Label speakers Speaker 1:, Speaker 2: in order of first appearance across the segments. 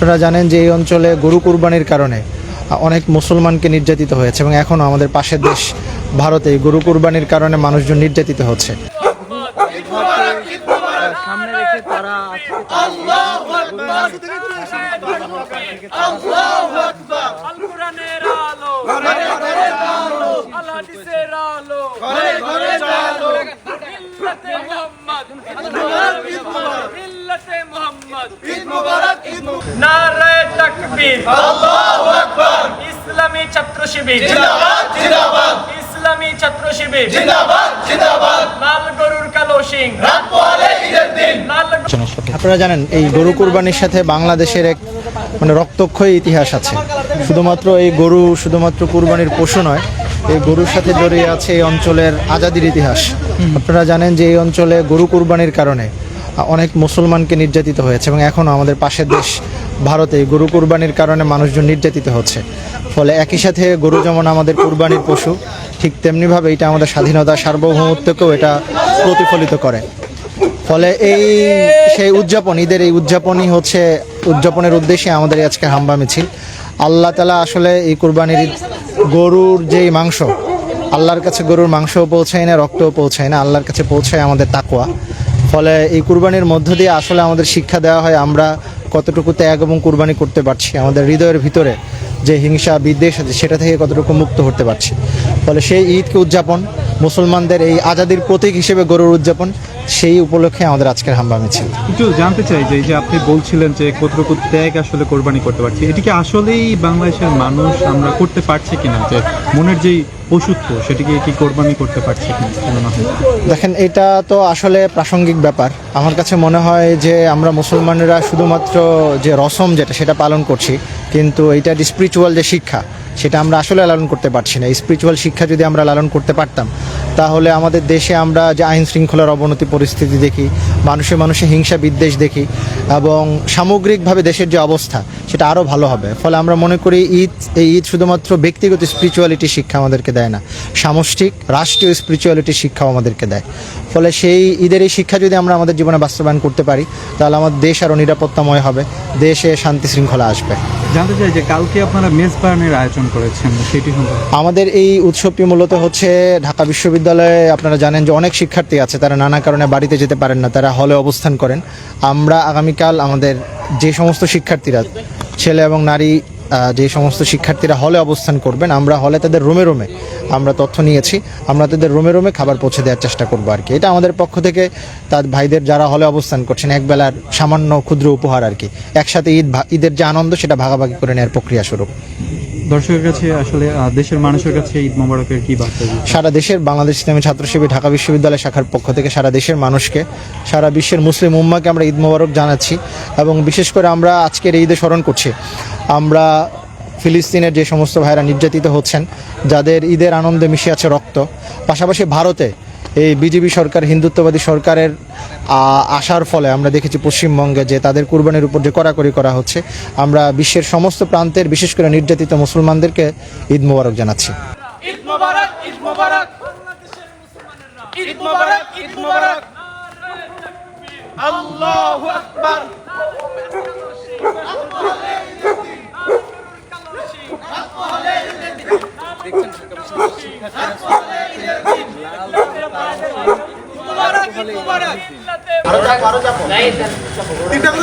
Speaker 1: আপনারা জানেন যে এই অঞ্চলে গরু কুরবানির কারণে অনেক মুসলমানকে নির্যাতিত হয়েছে এবং এখনও আমাদের পাশের দেশ ভারতে গরু কুরবানির কারণে মানুষজন নির্যাতিত হচ্ছে।
Speaker 2: সামনে রেখে তারা
Speaker 3: নারে তাকবীর, আল্লাহু আকবার। ইসলামী ছাত্র শিবির জিন্দাবাদ জিন্দাবাদ, ইসলামী ছাত্র শিবির জিন্দাবাদ জিন্দাবাদ। লাল গরুর কালো শিং রাখবো আলে ঈদের দিন।
Speaker 1: আপনারা জানেন এই গরু কুরবানির সাথে বাংলাদেশের এক রক্তক্ষয়ী ইতিহাস আছে। শুধুমাত্র এই গরু শুধুমাত্র কুরবানির পশু নয়, এই গরুর সাথে জড়িয়ে আছে এই অঞ্চলের আজাদির ইতিহাস। আপনারা জানেন যে এই অঞ্চলে গরু কুরবানির কারণে অনেক মুসলমানকে নির্যাতিত হয়েছে এবং এখনও আমাদের পাশের দেশ ভারতে গরু কুরবানির কারণে মানুষজন নির্যাতিত হচ্ছে। ফলে একই সাথে গরু যেমন আমাদের কুরবানির পশু, ঠিক তেমনিভাবে এটা আমাদের স্বাধীনতা সার্বভৌমত্বকেও এটা প্রতিফলিত করে। ফলে সেই উদযাপন, ঈদের এই উদযাপনই হচ্ছে উদযাপনের উদ্দেশ্যে আমাদের আজকে হাম্বা মিছিল। আল্লাহ তাআলা আসলে এই কুরবানির গরুর যেই মাংস, আল্লাহর কাছে গরুর মাংসও পৌঁছায় না, রক্তও পৌঁছায় না, আল্লাহর কাছে পৌঁছায় আমাদের তাকওয়া। ফলে এই কুরবানির মধ্য দিয়ে আসলে আমাদের শিক্ষা দেওয়া হয় আমরা কতটুকু ত্যাগ এবং কুরবানি করতে পারছি, আমাদের হৃদয়ের ভিতরে যে হিংসা বিদ্বেষ আছে সেটা থেকে কতটুকু মুক্ত হতে পারছি। ফলে সেই ঈদকে উদযাপন, মুসলমানদের এই আজাদির প্রতীক হিসেবে গরুর উদযাপন, সেই উপলক্ষে আমাদের আজকের হাম্বা মিছিল।
Speaker 4: একটু জানতে চাই যে এই যে আপনি বলছিলেন যে কতটুকু ত্যাগ আসলে কোরবানি করতে পারছি, এটি কি আসলেই বাংলাদেশের মানুষ আমরা করতে পারছি কিনা, যে মনের যেই পশুত্ব সেটিকে কি কোরবানি করতে পারছি কিনা?
Speaker 1: দেখেন, এটা তো আসলে প্রাসঙ্গিক ব্যাপার। আমার কাছে মনে হয় যে আমরা মুসলমানেরা শুধুমাত্র যে রসম যেটা সেটা পালন করছি, কিন্তু এইটা স্পিরিচুয়াল যে শিক্ষা সেটা আমরা আসলে লালন করতে পারছি না। স্পিরিচুয়াল শিক্ষা যদি আমরা লালন করতে পারতাম তাহলে আমাদের দেশে আমরা যে আইন শৃঙ্খলার অবনতি পরিস্থিতি দেখি, মানুষে মানুষে হিংসা বিদ্বেষ দেখি এবং সামগ্রিকভাবে দেশের যে অবস্থা সেটা আরও ভালো হবে। ফলে আমরা মনে করি এই ঈদ শুধুমাত্র ব্যক্তিগত স্পিরিচুয়ালিটি শিক্ষা আমাদেরকে দেয় না, সামষ্টিক রাষ্ট্রীয় স্পিরিচুয়ালিটি শিক্ষাও আমাদেরকে দেয়। ফলে সেই ঈদের এই শিক্ষা যদি আমরা আমাদের জীবনে বাস্তবায়ন করতে পারি তাহলে আমাদের দেশ আরও নিরাপত্তাময় হবে, দেশে শান্তি শৃঙ্খলা আসবে।
Speaker 4: জানতে চাই যে কালকে আপনারা মেজবানের আয়োজন করেছেন, সেটি সম্পর্কে।
Speaker 1: আমাদের এই উৎসবটি মূলত হচ্ছে ঢাকা বিশ্ববিদ্যালয়ে, আপনারা জানেন যে অনেক শিক্ষার্থী আছে, তারা নানা কারণে বাড়িতে যেতে পারেন না, তারা হলে অবস্থান করেন। আমরা আগামীকাল আমাদের যে সমস্ত শিক্ষার্থীরা, ছেলে এবং নারী, যে সমস্ত শিক্ষার্থীরা হলে অবস্থান করবেন, আমরা হলে তাদের রুমে রুমে আমরা তথ্য নিয়েছি, আমরা তাদের রুমে রুমে খাবার পৌঁছে দেওয়ার চেষ্টা করবো আর কি। এটা আমাদের পক্ষ থেকে তার ভাইদের যারা হলে অবস্থান করছেন একবেলার সামান্য ক্ষুদ্র উপহার আর কি। একসাথে ঈদের যে আনন্দ সেটা ভাগাভাগি করে নেওয়ার প্রক্রিয়া স্বরূপ।
Speaker 4: দর্শকের কাছে আসলে দেশের মানুষের কাছে ঈদ মোবারকের কি বার্তা?
Speaker 1: সারা দেশের বাংলাদেশ ইসলামী ছাত্র শিবির ঢাকা বিশ্ববিদ্যালয় শাখার পক্ষ থেকে সারা দেশের মানুষকে, সারা বিশ্বের মুসলিম উম্মাকে আমরা ঈদ মোবারক জানাচ্ছি। এবং বিশেষ করে আমরা আজকের ঈদে স্মরণ করছি আমরা ফিলিস্তিনের যে সমস্ত ভাইরা নির্যাতিত হচ্ছেন, যাদের ঈদের আনন্দে মিশে আছে রক্ত। পাশাপাশি ভারতে এই বিজেপি সরকার, হিন্দুত্ববাদী সরকারের আসার ফলে আমরা দেখেছি পশ্চিমবঙ্গে যে তাদের কুরবানির উপর যে কড়াকড়ি করা হচ্ছে। আমরা বিশ্বের সমস্ত প্রান্তের বিশেষ করে নির্যাতিত মুসলমানদেরকে ঈদ মোবারক জানাচ্ছি।
Speaker 3: ঈদ মোবারক, ঈদ মোবারক, বাংলাদেশের মুসলমানেরা ঈদ মোবারক, ঈদ মোবারক। আল্লাহু আকবার।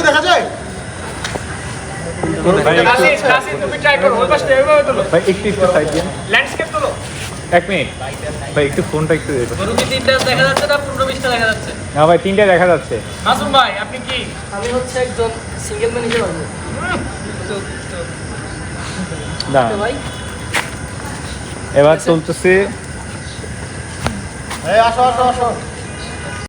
Speaker 3: দেখা যায় তুমি ট্রাই করো, ওই পাশে এভাবে তোলো
Speaker 4: ভাই, একটু সাইড দিন,
Speaker 3: ল্যান্ডস্কেপ তোলো।
Speaker 4: 1 মিনিট ভাই, একটু ফোনটা একটু দেখো।
Speaker 3: গরু কি তিনটা দেখা যাচ্ছে না 15-20টা দেখা যাচ্ছে?
Speaker 4: না ভাই, 3টা দেখা যাচ্ছে।
Speaker 3: মাসুম ভাই আপনি কি?
Speaker 2: আমি হচ্ছে একজন সিঙ্গেল ম্যান হিসেবে আসবো
Speaker 4: না
Speaker 2: ভাই।
Speaker 4: এবার চলতেছে।
Speaker 1: আসো আসো আসো।